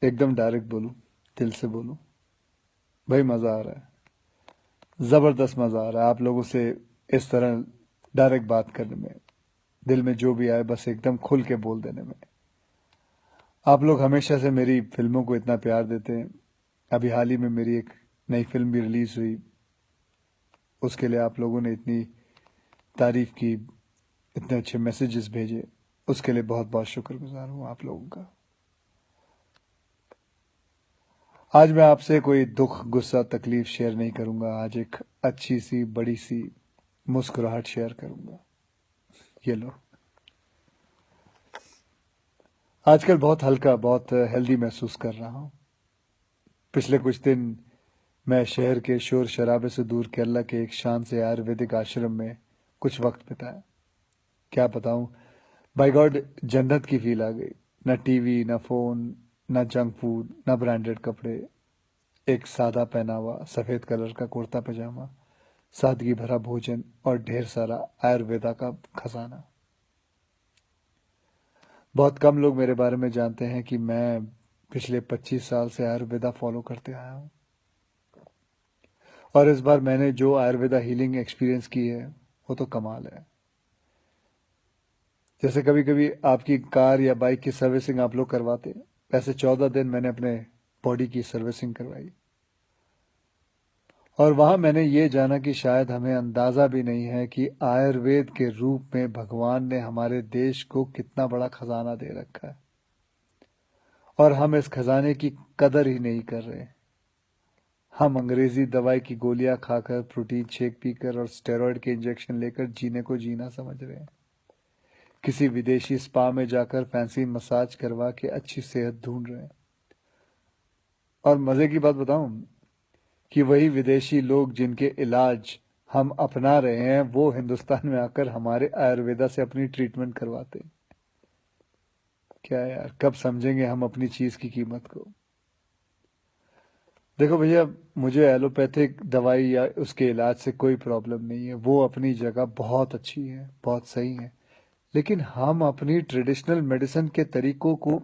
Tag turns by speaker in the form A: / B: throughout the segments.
A: एकदम डायरेक्ट बोलूं, दिल से बोलूं, भाई मज़ा आ रहा है, ज़बरदस्त मज़ा आ रहा है आप लोगों से इस तरह डायरेक्ट बात करने में। दिल में जो भी आए बस एकदम खुल के बोल देने में। आप लोग हमेशा से मेरी फिल्मों को इतना प्यार देते हैं। अभी हाल ही में मेरी एक नई फिल्म भी रिलीज हुई, उसके लिए आप लोगों ने इतनी तारीफ की, इतने अच्छे मैसेजेस भेजे, उसके लिए बहुत बहुत शुक्रगुजार हूँ आप लोगों का। आज मैं आपसे कोई दुख गुस्सा तकलीफ शेयर नहीं करूंगा। आज एक अच्छी सी बड़ी सी मुस्कुराहट शेयर करूंगा। ये लो। आजकल बहुत हल्का, बहुत हेल्दी महसूस कर रहा हूँ। पिछले कुछ दिन मैं शहर के शोर शराबे से दूर केरला के एक शांत से आयुर्वेदिक आश्रम में कुछ वक्त बिताया। क्या बताऊं, बाय गॉड जन्नत की फील आ गई। न टीवी, न फोन, न जंक फूड, न ब्रांडेड कपड़े। एक सादा पहनावा, सफेद कलर का कुर्ता पजामा, सादगी भरा भोजन और ढेर सारा आयुर्वेदा का खजाना। बहुत कम लोग मेरे बारे में जानते हैं कि मैं पिछले 25 साल से आयुर्वेदा फॉलो करते आया हूँ। और इस बार मैंने जो आयुर्वेदा हीलिंग एक्सपीरियंस की है वो तो कमाल है। जैसे कभी कभी आपकी कार या बाइक की सर्विसिंग आप लोग करवाते हैं, वैसे 14 दिन मैंने अपने बॉडी की सर्विसिंग करवाई। और वहां मैंने ये जाना कि शायद हमें अंदाजा भी नहीं है कि आयुर्वेद के रूप में भगवान ने हमारे देश को कितना बड़ा खजाना दे रखा है, और हम इस खजाने की कदर ही नहीं कर रहे। हम अंग्रेजी दवाई की गोलियां खाकर, प्रोटीन शेक पीकर और स्टेरॉइड के इंजेक्शन लेकर जीने को जीना समझ रहे हैं। किसी विदेशी स्पा में जाकर फैंसी मसाज करवा के अच्छी सेहत ढूंढ रहे हैं। और मजे की बात बताऊं, कि वही विदेशी लोग जिनके इलाज हम अपना रहे हैं वो हिंदुस्तान में आकर हमारे आयुर्वेदा से अपनी ट्रीटमेंट करवाते हैं। क्या यार, कब समझेंगे हम अपनी चीज की कीमत को। देखो भैया, मुझे एलोपैथिक दवाई या उसके इलाज से कोई प्रॉब्लम नहीं है, वो अपनी जगह बहुत अच्छी है, बहुत सही है। लेकिन हम अपनी ट्रेडिशनल मेडिसिन के तरीकों को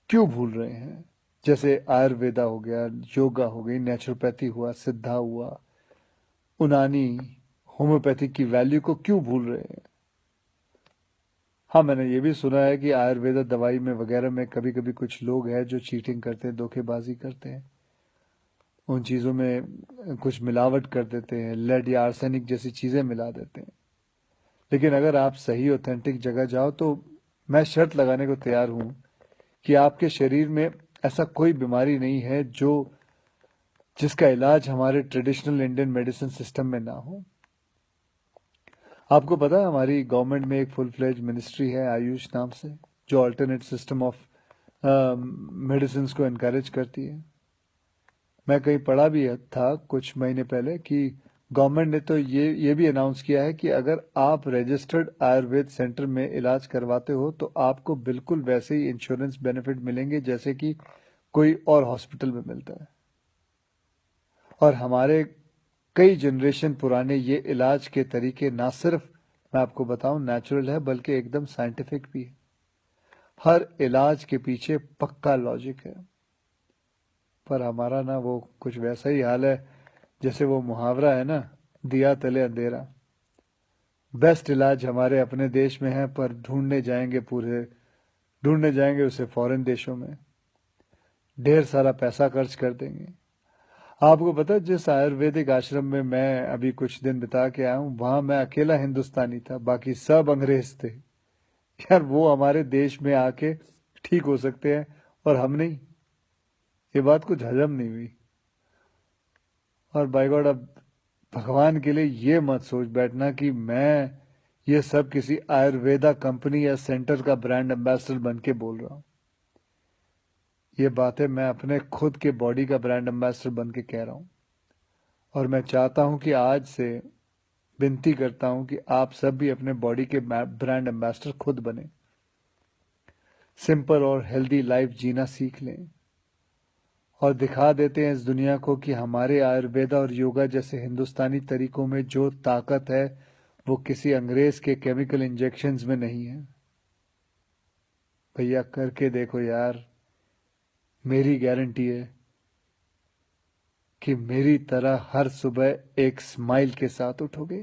A: क्यों भूल रहे हैं? जैसे आयुर्वेदा हो गया, योगा हो गई, नेचुरोपैथी हुआ, सिद्धा हुआ, उनानी, होम्योपैथिक की वैल्यू को क्यों भूल रहे हैं? हाँ, मैंने ये भी सुना है कि आयुर्वेदा दवाई में वगैरह में कभी कभी कुछ लोग हैं जो चीटिंग करते हैं, धोखेबाजी करते हैं, उन चीज़ों में कुछ मिलावट कर देते हैं, लेड या आर्सेनिक जैसी चीज़ें मिला देते हैं। लेकिन अगर आप सही ऑथेंटिक जगह जाओ तो मैं शर्त लगाने को तैयार हूं कि आपके शरीर में ऐसा कोई बीमारी नहीं है जो जिसका इलाज हमारे ट्रेडिशनल इंडियन मेडिसिन सिस्टम में ना हो। आपको पता है हमारी गवर्नमेंट में एक फुल फ्लेज मिनिस्ट्री है आयुष नाम से, जो अल्टरनेट सिस्टम ऑफ मेडिसिन को इनकरेज करती है। मैं कहीं पढ़ा भी था कुछ महीने पहले कि गवर्नमेंट ने तो ये भी अनाउंस किया है कि अगर आप रजिस्टर्ड आयुर्वेद सेंटर में इलाज करवाते हो तो आपको बिल्कुल वैसे ही इंश्योरेंस बेनिफिट मिलेंगे जैसे कि कोई और हॉस्पिटल में मिलता है। और हमारे कई जनरेशन पुराने ये इलाज के तरीके ना सिर्फ, मैं आपको बताऊं, नेचुरल है बल्कि एकदम साइंटिफिक भी है। हर इलाज के पीछे पक्का लॉजिक है। पर हमारा ना वो कुछ वैसा ही हाल है जैसे वो मुहावरा है ना, दिया तले अंधेरा। बेस्ट इलाज हमारे अपने देश में है पर ढूंढने जाएंगे उसे फॉरेन देशों में, ढेर सारा पैसा खर्च कर देंगे। आपको पता है जिस आयुर्वेदिक आश्रम में मैं अभी कुछ दिन बिता के आया हूँ, वहां मैं अकेला हिंदुस्तानी था, बाकी सब अंग्रेज थे। यार, वो हमारे देश में आके ठीक हो सकते हैं और हम नहीं। ये बात कुछ हजम नहीं हुई। और बाय गॉड, अब भगवान के लिए ये मत सोच बैठना कि मैं ये सब किसी आयुर्वेदा कंपनी या सेंटर का ब्रांड एम्बेसडर बन के बोल रहा हूँ। ये बातें मैं अपने खुद के बॉडी का ब्रांड एम्बेसडर बन के कह रहा हूँ। और मैं चाहता हूँ कि आज से विनती करता हूँ कि आप सब भी अपने बॉडी के ब्रांड एम्बेसडर खुद बने, सिंपल और हेल्दी लाइफ जीना सीख लें और दिखा देते हैं इस दुनिया को कि हमारे आयुर्वेदा और योगा जैसे हिंदुस्तानी तरीकों में जो ताकत है वो किसी अंग्रेज के केमिकल इंजेक्शंस में नहीं है। भैया, करके देखो यार, मेरी गारंटी है कि मेरी तरह हर सुबह एक स्माइल के साथ उठोगे।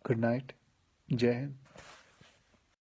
A: Good night. जय हिंद।